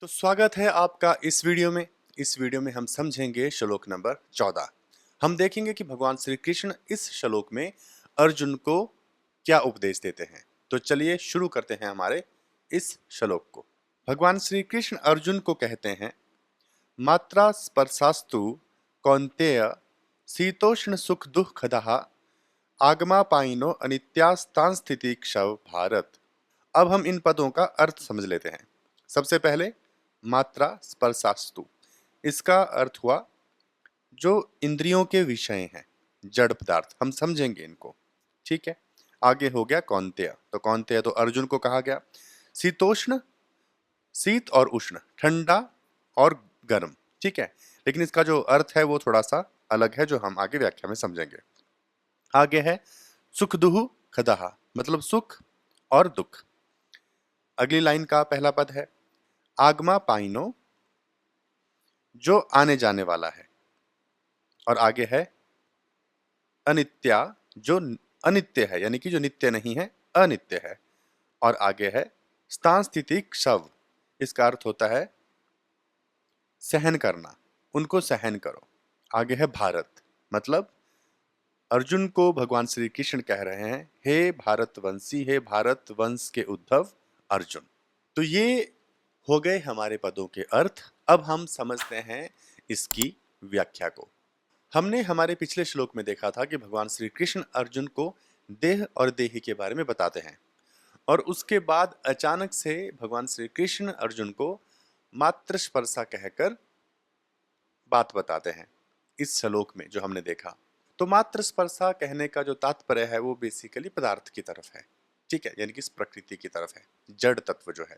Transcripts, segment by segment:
तो स्वागत है आपका इस वीडियो में। इस वीडियो में हम समझेंगे श्लोक नंबर 14। हम देखेंगे कि भगवान श्री कृष्ण इस श्लोक में अर्जुन को क्या उपदेश देते हैं। तो चलिए शुरू करते हैं हमारे इस श्लोक को। भगवान श्री कृष्ण अर्जुन को कहते हैं, मात्रा स्पर्शास्तु कौन्तेय शीतोष्ण सुख दुःखदः आगमापायिनो अनित्यास्तां स्थिति क्षव भारत। अब हम इन पदों का अर्थ समझ लेते हैं। सबसे पहले मात्रा स्पर्शास्तु, इसका अर्थ हुआ जो इंद्रियों के विषय हैं, जड़ पदार्थ, हम समझेंगे इनको। ठीक है। आगे हो गया कौन्तेय, तो कौन्तेय तो अर्जुन को कहा गया। शीतोष्ण, शीत और उष्ण, ठंडा और गर्म। ठीक है, लेकिन इसका जो अर्थ है वो थोड़ा सा अलग है, जो हम आगे व्याख्या में समझेंगे। आगे है सुख दुह खदहा, मतलब सुख और दुख। अगली लाइन का पहला पद है आगमा पाइनो, जो आने जाने वाला है। और आगे है अनित्या, जो अनित्य है, यानी कि जो नित्य नहीं है, अनित्य है। और आगे है स्थान स्थिति क्षव, इसका अर्थ होता है सहन करना, उनको सहन करो। आगे है भारत, मतलब अर्जुन को भगवान श्री कृष्ण कह रहे हैं, हे भारतवंशी, हे भारत वंश के उद्धव अर्जुन। तो ये हो गए हमारे पदों के अर्थ। अब हम समझते हैं इसकी व्याख्या को। हमने हमारे पिछले श्लोक में देखा था कि भगवान श्री कृष्ण अर्जुन को देह और देही के बारे में बताते हैं, और उसके बाद अचानक से भगवान श्री कृष्ण अर्जुन को मात्र स्पर्शा कहकर बात बताते हैं इस श्लोक में जो हमने देखा। तो मात्र स्पर्शा कहने का जो तात्पर्य है वो बेसिकली पदार्थ की तरफ है। ठीक है, यानी कि इस प्रकृति की तरफ है, जड़ तत्व जो है।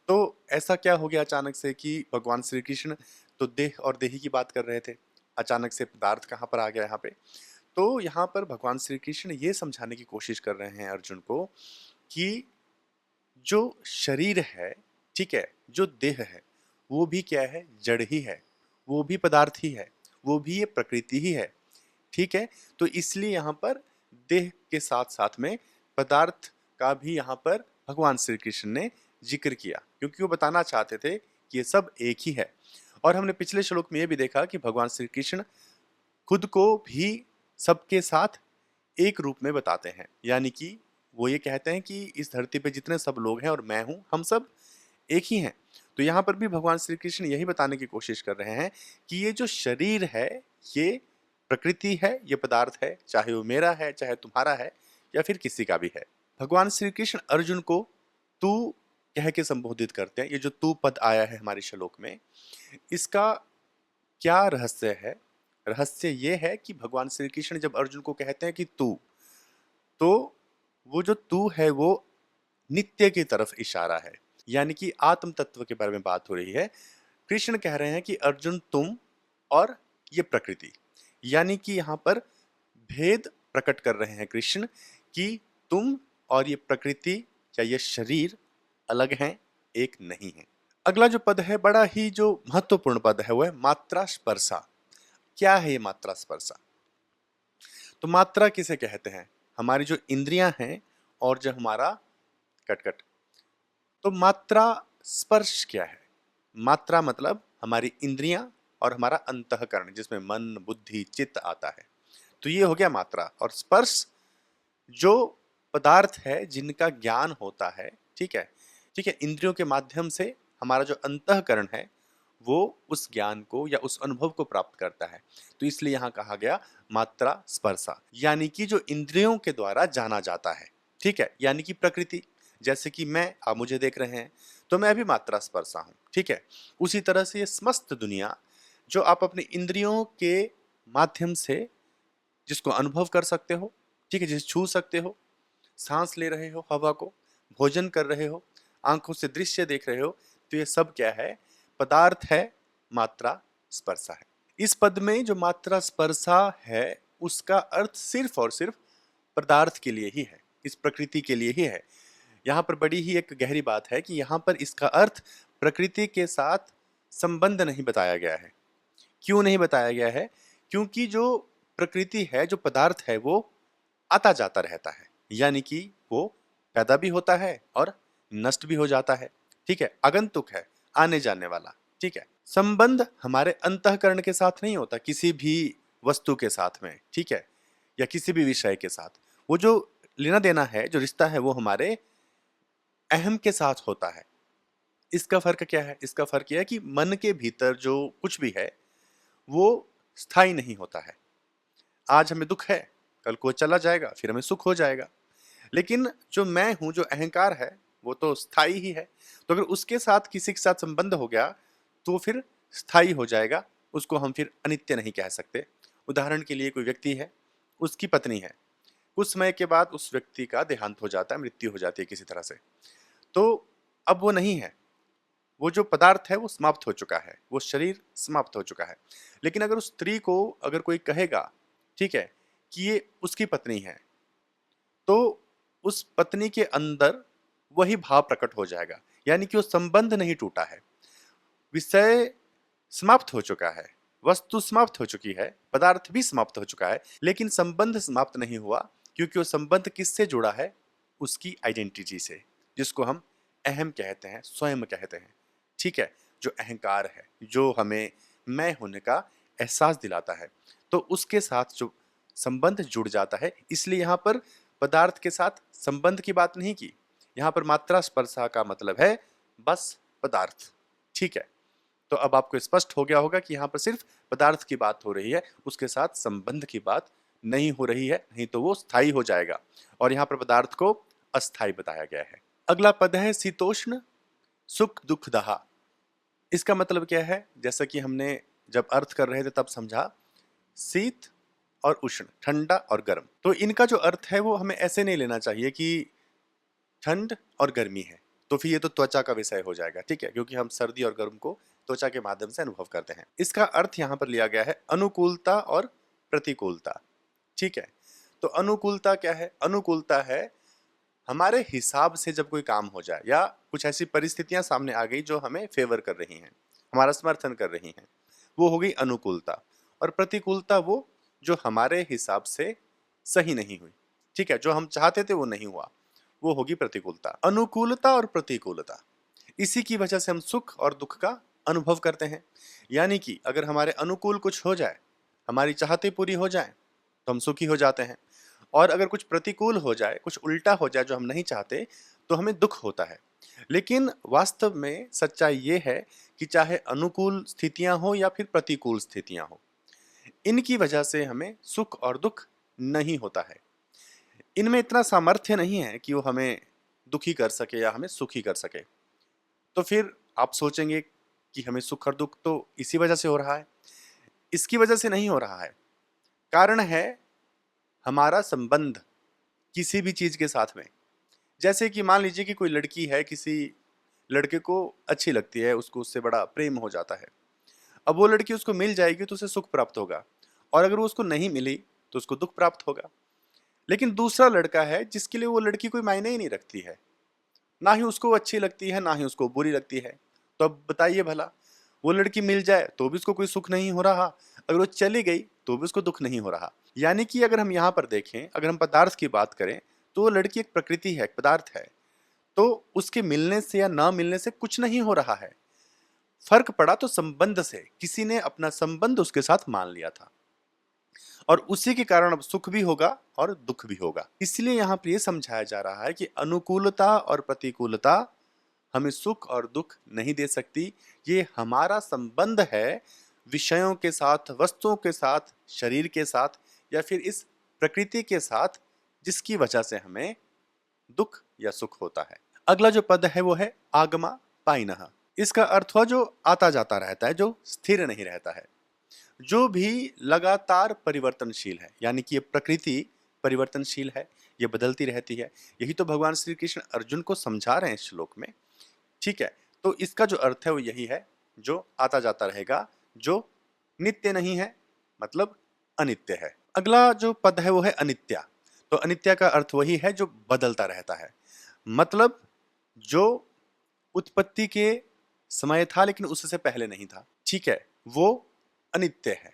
तो ऐसा क्या हो गया अचानक से कि भगवान श्री कृष्ण तो देह और देही की बात कर रहे थे, अचानक से पदार्थ कहाँ पर आ गया यहाँ पे। तो यहाँ पर भगवान श्री कृष्ण ये समझाने की कोशिश कर रहे हैं अर्जुन को कि जो शरीर है, ठीक है, जो देह है, वो भी क्या है, जड़ ही है, वो भी पदार्थ ही है, वो भी ये प्रकृति ही है। ठीक है, तो इसलिए यहाँ पर देह के साथ साथ में पदार्थ का भी यहाँ पर भगवान श्री कृष्ण ने जिक्र किया, क्योंकि वो बताना चाहते थे कि ये सब एक ही है। और हमने पिछले श्लोक में ये भी देखा कि भगवान श्री कृष्ण खुद को भी सबके साथ एक रूप में बताते हैं, यानी कि वो ये कहते हैं कि इस धरती पे जितने सब लोग हैं और मैं हूं, हम सब एक ही हैं। तो यहाँ पर भी भगवान श्री कृष्ण यही बताने की कोशिश कर रहे हैं कि ये जो शरीर है, ये प्रकृति है, ये पदार्थ है, चाहे वो मेरा है, चाहे तुम्हारा है, या फिर किसी का भी है। भगवान श्री कृष्ण अर्जुन को तू कह के संबोधित करते हैं। ये जो तू पद आया है हमारे श्लोक में, इसका क्या रहस्य है? रहस्य ये है कि भगवान श्री कृष्ण जब अर्जुन को कहते हैं कि तू, तो वो जो तू है वो नित्य की तरफ इशारा है, यानी कि आत्म तत्व के बारे में बात हो रही है। कृष्ण कह रहे हैं कि अर्जुन तुम और ये प्रकृति, यानी कि यहाँ पर भेद प्रकट कर रहे हैं कृष्ण कि तुम और ये प्रकृति या ये शरीर अलग हैं, एक नहीं है। अगला जो पद है, बड़ा ही जो महत्वपूर्ण पद है, वो है मात्रा स्पर्शा। क्या है ये मात्रा स्पर्शा? तो मात्रा किसे कहते हैं? हमारी जो इंद्रियां हैं और जो हमारा कटकट। तो मात्रा स्पर्श क्या है? मात्रा मतलब हमारी इंद्रियां और हमारा अंतःकरण, जिसमें मन बुद्धि चित्त आता है। तो ये हो गया मात्रा। और स्पर्श जो पदार्थ है जिनका ज्ञान होता है, ठीक है, ठीक है, इंद्रियों के माध्यम से हमारा जो अंतःकरण है वो उस ज्ञान को या उस अनुभव को प्राप्त करता है। तो इसलिए यहां कहा गया मात्रा स्पर्शा, यानी कि जो इंद्रियों के द्वारा जाना जाता है। ठीक है, यानी कि प्रकृति, जैसे कि मैं, आप मुझे देख रहे हैं, तो मैं भी मात्रा स्पर्शा हूं। ठीक है, उसी तरह से ये समस्त दुनिया जो आप अपनी इंद्रियों के माध्यम से जिसको अनुभव कर सकते हो, ठीक है, जिसे छू सकते हो, सांस ले रहे हो हवा को, भोजन कर रहे हो, आंखों से दृश्य देख रहे हो, तो ये सब क्या है? पदार्थ है, मात्रा स्पर्शा है। इस पद में जो मात्रा स्पर्शा है उसका अर्थ सिर्फ और सिर्फ पदार्थ के लिए ही है, इस प्रकृति के लिए ही है। यहाँ पर बड़ी ही एक गहरी बात है कि यहाँ पर इसका अर्थ प्रकृति के साथ संबंध नहीं बताया गया है। क्यों नहीं बताया गया है? क्योंकि जो प्रकृति है, जो पदार्थ है, वो आता जाता रहता है, यानी कि वो पैदा भी होता है और नष्ट भी हो जाता है। ठीक है, आगंतुक है, आने जाने वाला। ठीक है, संबंध हमारे अंतःकरण के साथ नहीं होता, किसी भी वस्तु के साथ में, ठीक है, या किसी भी विषय के साथ। वो जो लेना देना है, जो रिश्ता है, वो हमारे अहम के साथ होता है। इसका फर्क क्या है? इसका फर्क यह है कि मन के भीतर जो कुछ भी है वो स्थायी नहीं होता है। आज हमें दुख है, कल को चला जाएगा, फिर हमें सुख हो जाएगा। लेकिन जो मैं हूं, जो अहंकार है, वो तो स्थायी ही है। तो अगर उसके साथ किसी के साथ संबंध हो गया तो फिर स्थायी हो जाएगा, उसको हम फिर अनित्य नहीं कह सकते। उदाहरण के लिए कोई व्यक्ति है, उसकी पत्नी है, कुछ समय के बाद उस व्यक्ति का देहांत हो जाता है, मृत्यु हो जाती है किसी तरह से, तो अब वो नहीं है, वो जो पदार्थ है वो समाप्त हो चुका है, वो शरीर समाप्त हो चुका है। लेकिन अगर उस स्त्री को अगर कोई कहेगा, ठीक है, कि ये उसकी पत्नी है, तो उस पत्नी के अंदर वही भाव प्रकट हो जाएगा। यानी कि वो संबंध नहीं टूटा है, विषय समाप्त हो चुका है, वस्तु समाप्त हो चुकी है, पदार्थ भी समाप्त हो चुका है, लेकिन संबंध समाप्त नहीं हुआ, क्योंकि वो संबंध किससे जुड़ा है? उसकी आइडेंटिटी से, जिसको हम अहम कहते हैं, स्वयं कहते हैं। ठीक है, जो अहंकार है, जो हमें मैं होने का एहसास दिलाता है, तो उसके साथ जो संबंध जुड़ जाता है। इसलिए यहाँ पर पदार्थ के साथ संबंध की बात नहीं की, यहाँ पर मात्रा स्पर्शा का मतलब है बस पदार्थ। ठीक है, तो अब आपको स्पष्ट हो गया होगा कि यहाँ पर सिर्फ पदार्थ की बात हो रही है, उसके साथ संबंध की बात नहीं हो रही है, नहीं तो वो स्थायी हो जाएगा। और यहाँ पर पदार्थ को अस्थायी बताया गया है। अगला पद है शीतोष्ण सुख दुख दहा। इसका मतलब क्या है? जैसा कि हमने जब अर्थ कर रहे थे तब समझा, शीत और उष्ण, ठंडा और गर्म। तो इनका जो अर्थ है वो हमें ऐसे नहीं लेना चाहिए कि ठंड और गर्मी है, तो फिर ये तो त्वचा का विषय हो जाएगा। ठीक है, क्योंकि हम सर्दी और गर्म को त्वचा के माध्यम से अनुभव करते हैं। इसका अर्थ यहाँ पर लिया गया है अनुकूलता और प्रतिकूलता। ठीक है, तो अनुकूलता क्या है? अनुकूलता है हमारे हिसाब से जब कोई काम हो जाए या कुछ ऐसी परिस्थितियां सामने आ गई जो हमें फेवर कर रही हैं, हमारा समर्थन कर रही हैं, वो हो गई अनुकूलता। और प्रतिकूलता वो जो हमारे हिसाब से सही नहीं हुई, ठीक है, जो हम चाहते थे वो नहीं हुआ, वो होगी प्रतिकूलता। अनुकूलता और प्रतिकूलता, इसी की वजह से हम सुख और दुख का अनुभव करते हैं। यानी कि अगर हमारे अनुकूल कुछ हो जाए, हमारी चाहतें पूरी हो जाए, तो हम सुखी हो जाते हैं। और अगर कुछ प्रतिकूल हो जाए, कुछ उल्टा हो जाए जो हम नहीं चाहते, तो हमें दुख होता है। लेकिन वास्तव में सच्चाई ये है कि चाहे अनुकूल स्थितियां हो या फिर प्रतिकूल स्थितियां हो, इनकी वजह से हमें सुख और दुख नहीं होता है। इनमें इतना सामर्थ्य नहीं है कि वो हमें दुखी कर सके या हमें सुखी कर सके। तो फिर आप सोचेंगे कि हमें सुख और दुख तो इसी वजह से हो रहा है। इसकी वजह से नहीं हो रहा है। कारण है हमारा संबंध किसी भी चीज के साथ में। जैसे कि मान लीजिए कि कोई लड़की है, किसी लड़के को अच्छी लगती है, उसको उससे बड़ा प्रेम हो जाता है। अब वो लड़की उसको मिल जाएगी तो उसे सुख प्राप्त होगा, और अगर वो उसको नहीं मिली तो उसको दुख प्राप्त होगा। लेकिन दूसरा लड़का है जिसके लिए वो लड़की कोई मायने ही नहीं रखती है, ना ही उसको अच्छी लगती है, ना ही उसको बुरी लगती है। तो अब बताइए भला, वो लड़की मिल जाए तो भी उसको कोई सुख नहीं हो रहा, अगर वो चली गई तो भी उसको दुख नहीं हो रहा। यानी कि अगर हम यहाँ पर देखें, अगर हम पदार्थ की बात करें, तो वो लड़की एक प्रकृति है, एक पदार्थ है, तो उसके मिलने से या ना मिलने से कुछ नहीं हो रहा है। फर्क पड़ा तो संबंध से, किसी ने अपना संबंध उसके साथ मान लिया था, और उसी के कारण अब सुख भी होगा और दुख भी होगा। इसलिए यहाँ पर यह समझाया जा रहा है कि अनुकूलता और प्रतिकूलता हमें सुख और दुख नहीं दे सकती। ये हमारा संबंध है विषयों के साथ, वस्तुओं के साथ, शरीर के साथ, या फिर इस प्रकृति के साथ, जिसकी वजह से हमें दुख या सुख होता है। अगला जो पद है वो है आगमा पाइनः। इसका अर्थ हुआ जो आता जाता रहता है, जो स्थिर नहीं रहता है, जो भी लगातार परिवर्तनशील है। यानी कि ये प्रकृति परिवर्तनशील है, ये बदलती रहती है। यही तो भगवान श्री कृष्ण अर्जुन को समझा रहे हैं इस श्लोक में। ठीक है, तो इसका जो अर्थ है वो यही है, जो आता जाता रहेगा, जो नित्य नहीं है, मतलब अनित्य है। अगला जो पद है वो है अनित्या। तो अनित्या का अर्थ वही है जो बदलता रहता है, मतलब जो उत्पत्ति के समय था लेकिन उससे पहले नहीं था। ठीक है, वो अनित्य है,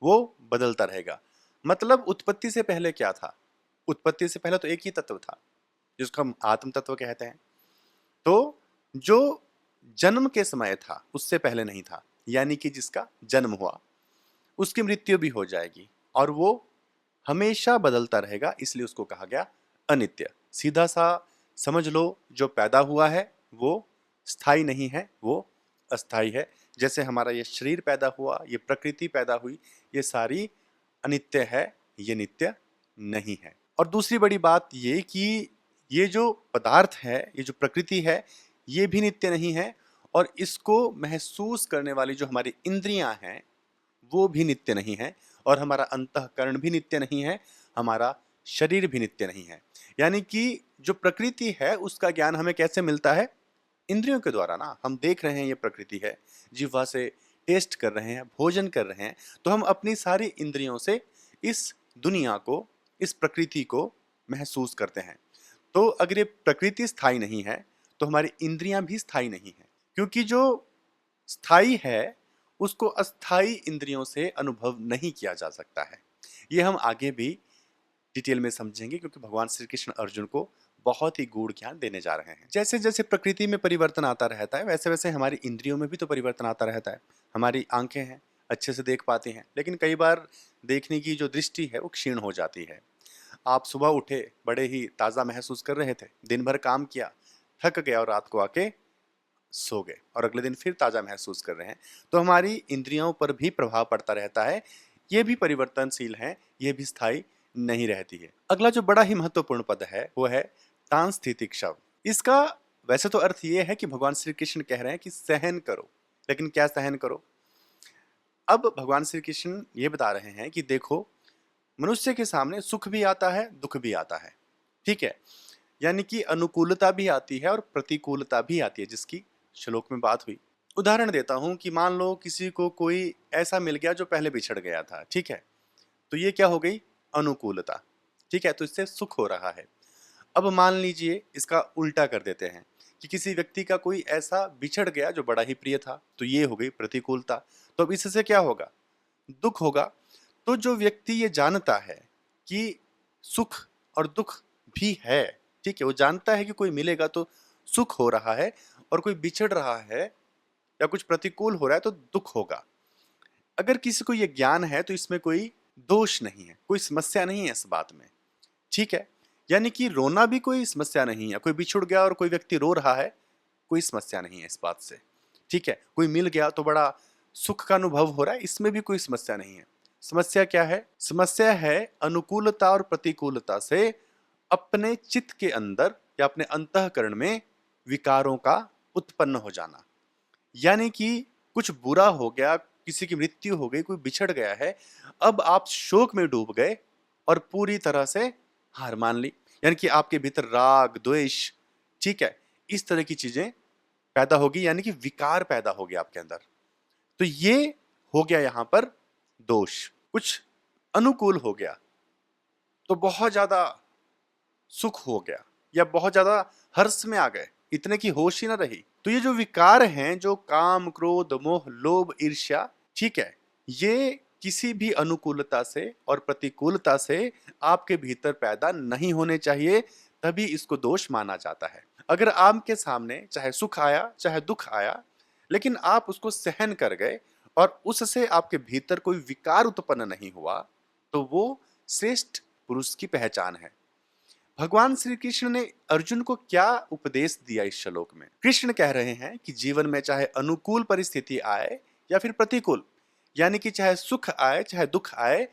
वो बदलता रहेगा। मतलब उत्पत्ति से पहले क्या था? उत्पत्ति से पहले तो एक ही तत्व था, जिसको हम आत्म तत्व कहते हैं। तो जो जन्म के समय था, उससे पहले नहीं था, यानी कि जिसका जन्म हुआ उसकी मृत्यु भी हो जाएगी और वो हमेशा बदलता रहेगा, इसलिए उसको कहा गया अनित्य। सीधा सा समझ लो, जो पैदा हुआ है वो स्थायी नहीं है, वो अस्थाई है। जैसे हमारा ये शरीर पैदा हुआ, ये प्रकृति पैदा हुई, ये सारी अनित्य है, ये नित्य नहीं है। और दूसरी बड़ी बात ये कि ये जो पदार्थ है, ये जो प्रकृति है, ये भी नित्य नहीं है और इसको महसूस करने वाली जो हमारी इंद्रियां हैं वो भी नित्य नहीं है और हमारा अंतःकरण भी नित्य नहीं है, हमारा शरीर भी नित्य नहीं है। यानी कि जो प्रकृति है उसका ज्ञान हमें कैसे मिलता है? इंद्रियों के द्वारा ना। हम देख रहे हैं ये प्रकृति है, जिह्वा से टेस्ट कर रहे हैं, भोजन कर रहे हैं, तो हम अपनी सारी इंद्रियों से इस दुनिया को, इस प्रकृति को महसूस करते हैं। तो अगर ये प्रकृति स्थायी नहीं है तो हमारी इंद्रियां भी स्थायी नहीं है, क्योंकि जो स्थायी है उसको अस्थायी इंद्रियों से अनुभव नहीं किया जा सकता है। ये हम आगे भी डिटेल में समझेंगे, क्योंकि भगवान श्री कृष्ण अर्जुन को बहुत ही गूढ़ ज्ञान देने जा रहे हैं। जैसे जैसे प्रकृति में परिवर्तन आता रहता है, वैसे वैसे हमारी इंद्रियों में भी तो परिवर्तन आता रहता है। हमारी आंखें हैं, अच्छे से देख पाती हैं, लेकिन कई बार देखने की जो दृष्टि है वो क्षीण हो जाती है। आप सुबह उठे, बड़े ही ताज़ा महसूस कर रहे थे, दिन भर काम किया, थक गया और रात को आके सो गए और अगले दिन फिर ताज़ा महसूस कर रहे हैं, तो हमारी इंद्रियों पर भी प्रभाव पड़ता रहता है। ये भी परिवर्तनशील है, ये भी स्थायी नहीं रहती है। अगला जो बड़ा ही महत्वपूर्ण पद है वो है सांस्थितिक शब्द। इसका वैसे तो अर्थ ये है कि भगवान श्री कृष्ण कह रहे हैं कि सहन करो, लेकिन क्या सहन करो? अब भगवान श्री कृष्ण ये बता रहे हैं कि देखो, मनुष्य के सामने सुख भी आता है, दुख भी आता है, ठीक है? यानी कि अनुकूलता भी आती है और प्रतिकूलता भी आती है, जिसकी श्लोक में बात हुई। उदाहरण देता हूं कि मान लो किसी को कोई ऐसा मिल गया जो पहले बिछड़ गया था, ठीक है? तो ये क्या हो गई? अनुकूलता, ठीक है? तो इससे सुख हो रहा है। अब मान लीजिए इसका उल्टा कर देते हैं कि किसी व्यक्ति का कोई ऐसा बिछड़ गया जो बड़ा ही प्रिय था, तो ये हो गई प्रतिकूलता। तो अब इससे क्या होगा? दुख होगा। तो जो व्यक्ति ये जानता है कि सुख और दुख भी है, ठीक है, वो जानता है कि कोई मिलेगा तो सुख हो रहा है और कोई बिछड़ रहा है या कुछ प्रतिकूल हो रहा है तो दुख होगा। अगर किसी को ये ज्ञान है तो इसमें कोई दोष नहीं है, कोई समस्या नहीं है इस बात में, ठीक है? यानी कि रोना भी कोई समस्या नहीं है। कोई बिछुड़ गया और कोई व्यक्ति रो रहा है, कोई समस्या नहीं है इस बात से, ठीक है? कोई मिल गया तो बड़ा सुख का अनुभव हो रहा है, इसमें भी कोई समस्या नहीं है। समस्या क्या है? समस्या है अनुकूलता और प्रतिकूलता से अपने चित्त के अंदर या अपने अंतःकरण में विकारों का उत्पन्न हो जाना। यानी कि कुछ बुरा हो गया, किसी की मृत्यु हो गई, कोई बिछड़ गया है, अब आप शोक में डूब गए और पूरी तरह से हार मान ली। यानी कि आपके भीतर राग, द्वेष, ठीक है, इस तरह की चीजें पैदा होगी, यानी कि विकार पैदा हो गया आपके अंदर। तो ये हो गया यहां पर दोष। कुछ अनुकूल हो गया तो बहुत ज्यादा सुख हो गया या बहुत ज्यादा हर्ष में आ गए, इतने की होश ही ना रही। तो ये जो विकार हैं, जो काम, क्रोध, मोह, लोभ, ईर्ष्या, ठीक है, ये किसी भी अनुकूलता से और प्रतिकूलता से आपके भीतर पैदा नहीं होने चाहिए, तभी इसको दोष माना जाता है। अगर आपके सामने चाहे सुख आया चाहे दुख आया, लेकिन आप उसको सहन कर गए और उससे आपके भीतर कोई विकार उत्पन्न नहीं हुआ, तो वो श्रेष्ठ पुरुष की पहचान है। भगवान श्री कृष्ण ने अर्जुन को क्या उपदेश दिया इस श्लोक में? कृष्ण कह रहे हैं कि जीवन में चाहे अनुकूल परिस्थिति आए या फिर प्रतिकूल, यानी कि चाहे सुख आए चाहे दुख आए,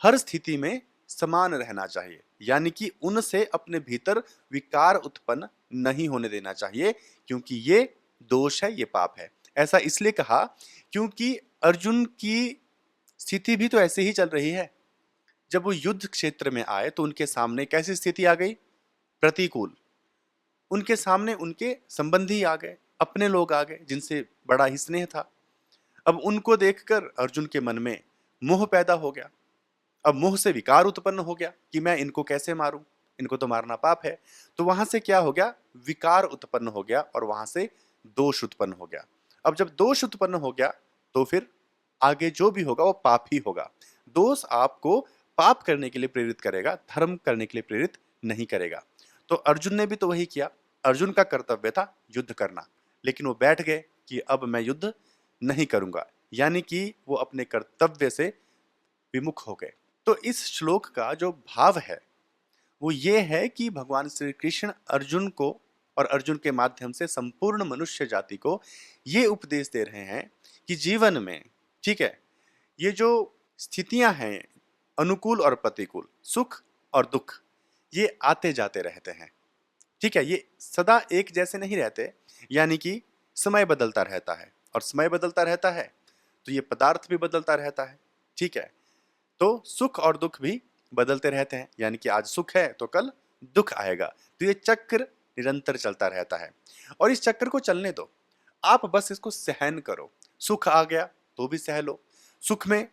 हर स्थिति में समान रहना चाहिए। यानी कि उनसे अपने भीतर विकार उत्पन्न नहीं होने देना चाहिए, क्योंकि ये दोष है, ये पाप है। ऐसा इसलिए कहा क्योंकि अर्जुन की स्थिति भी तो ऐसे ही चल रही है। जब वो युद्ध क्षेत्र में आए तो उनके सामने कैसी स्थिति आ गई? प्रतिकूल। उनके सामने उनके संबंधी आ गए, अपने लोग आ गए जिनसे बड़ा ही स्नेह था। अब उनको देखकर अर्जुन के मन में मोह पैदा हो गया। अब मोह से विकार उत्पन्न हो गया कि मैं इनको कैसे मारूं, इनको तो मारना पाप है। तो वहां से क्या हो गया? विकार उत्पन्न हो गया और वहां से दोष उत्पन्न हो गया। अब जब दोष उत्पन्न हो गया तो फिर आगे जो भी होगा वो पाप ही होगा। दोष आपको पाप करने के लिए प्रेरित करेगा, धर्म करने के लिए प्रेरित नहीं करेगा। तो अर्जुन ने भी तो वही किया। अर्जुन का कर्तव्य था युद्ध करना, लेकिन वो बैठ गए कि अब मैं युद्ध नहीं करूंगा, यानी कि वो अपने कर्तव्य से विमुख हो गए। तो इस श्लोक का जो भाव है वो ये है कि भगवान श्री कृष्ण अर्जुन को और अर्जुन के माध्यम से संपूर्ण मनुष्य जाति को ये उपदेश दे रहे हैं कि जीवन में, ठीक है, ये जो स्थितियां हैं, अनुकूल और प्रतिकूल, सुख और दुख, ये आते जाते रहते हैं। ठीक है, ये सदा एक जैसे नहीं रहते, यानी कि समय बदलता रहता है, और समय बदलता रहता है तो ये पदार्थ भी बदलता रहता है। ठीक है, तो सुख और दुख भी बदलते रहते हैं, यानी कि आज सुख है तो कल दुख आएगा। तो ये चक्र निरंतर चलता रहता है, और इस चक्र को चलने दो, आप बस इसको सहन करो। सुख आ गया तो भी सह लो, सुख में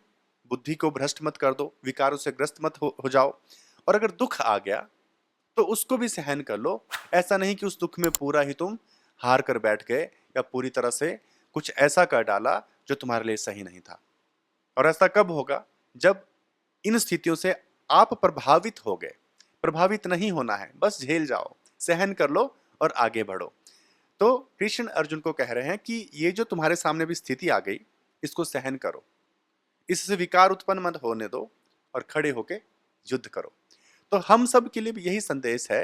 बुद्धि को भ्रष्ट मत कर दो, विकारों से ग्रस्त मत हो जाओ। और अगर दुख आ गया तो उसको भी सहन कर लो। ऐसा नहीं कि उस दुख में पूरा ही तुम हार कर बैठ गए या पूरी तरह से कुछ ऐसा कर डाला जो तुम्हारे लिए सही नहीं था। और ऐसा कब होगा? जब इन स्थितियों से आप प्रभावित हो गए। प्रभावित नहीं होना है, बस झेल जाओ, सहन कर लो और आगे बढ़ो। तो कृष्ण अर्जुन को कह रहे हैं कि ये जो तुम्हारे सामने भी स्थिति आ गई, इसको सहन करो, इससे विकार उत्पन्न मत होने दो और खड़े होके युद्ध करो। तो हम सब के लिए भी यही संदेश है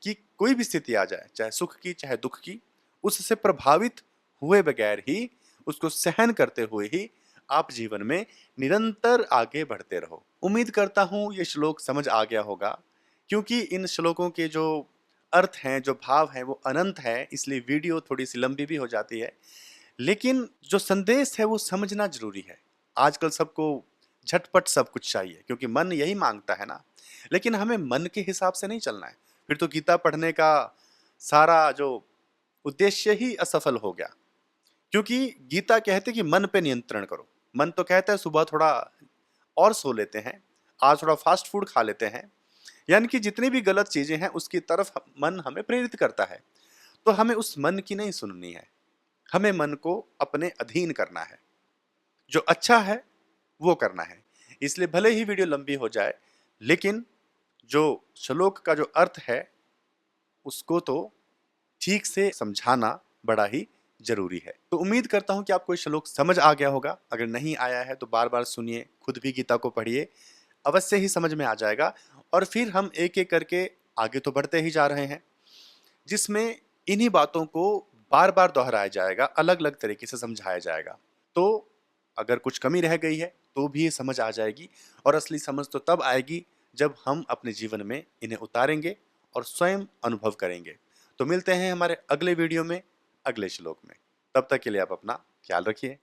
कि कोई भी स्थिति आ जाए, चाहे सुख की चाहे दुख की, उससे प्रभावित हुए बगैर ही, उसको सहन करते हुए ही आप जीवन में निरंतर आगे बढ़ते रहो। उम्मीद करता हूं ये श्लोक समझ आ गया होगा, क्योंकि इन श्लोकों के जो अर्थ हैं, जो भाव हैं, वो अनंत है, इसलिए वीडियो थोड़ी सी लंबी भी हो जाती है। लेकिन जो संदेश है वो समझना जरूरी है। आजकल सबको झटपट सब कुछ चाहिए, क्योंकि मन यही मांगता है ना। लेकिन हमें मन के हिसाब से नहीं चलना है, फिर तो गीता पढ़ने का सारा जो उद्देश्य ही असफल हो गया। क्योंकि गीता कहते कि मन पे नियंत्रण करो। मन तो कहता है सुबह थोड़ा और सो लेते हैं, आज थोड़ा फास्ट फूड खा लेते हैं, यानी कि जितनी भी गलत चीजें हैं उसकी तरफ मन हमें प्रेरित करता है। तो हमें उस मन की नहीं सुननी है, हमें मन को अपने अधीन करना है, जो अच्छा है वो करना है। इसलिए भले ही वीडियो लंबी हो जाए, लेकिन जो श्लोक का जो अर्थ है उसको तो ठीक से समझाना बड़ा ही जरूरी है। तो उम्मीद करता हूं कि आपको ये श्लोक समझ आ गया होगा। अगर नहीं आया है तो बार बार सुनिए, खुद भी गीता को पढ़िए, अवश्य ही समझ में आ जाएगा। और फिर हम एक एक करके आगे तो बढ़ते ही जा रहे हैं, जिसमें इन्हीं बातों को बार बार दोहराया जाएगा, अलग अलग तरीके से समझाया जाएगा। तो अगर कुछ कमी रह गई है तो भी ये समझ आ जाएगी, और असली समझ तो तब आएगी जब हम अपने जीवन में इन्हें उतारेंगे और स्वयं अनुभव करेंगे। तो मिलते हैं हमारे अगले वीडियो में, अगले श्लोक में। तब तक के लिए आप अपना ख्याल रखिए।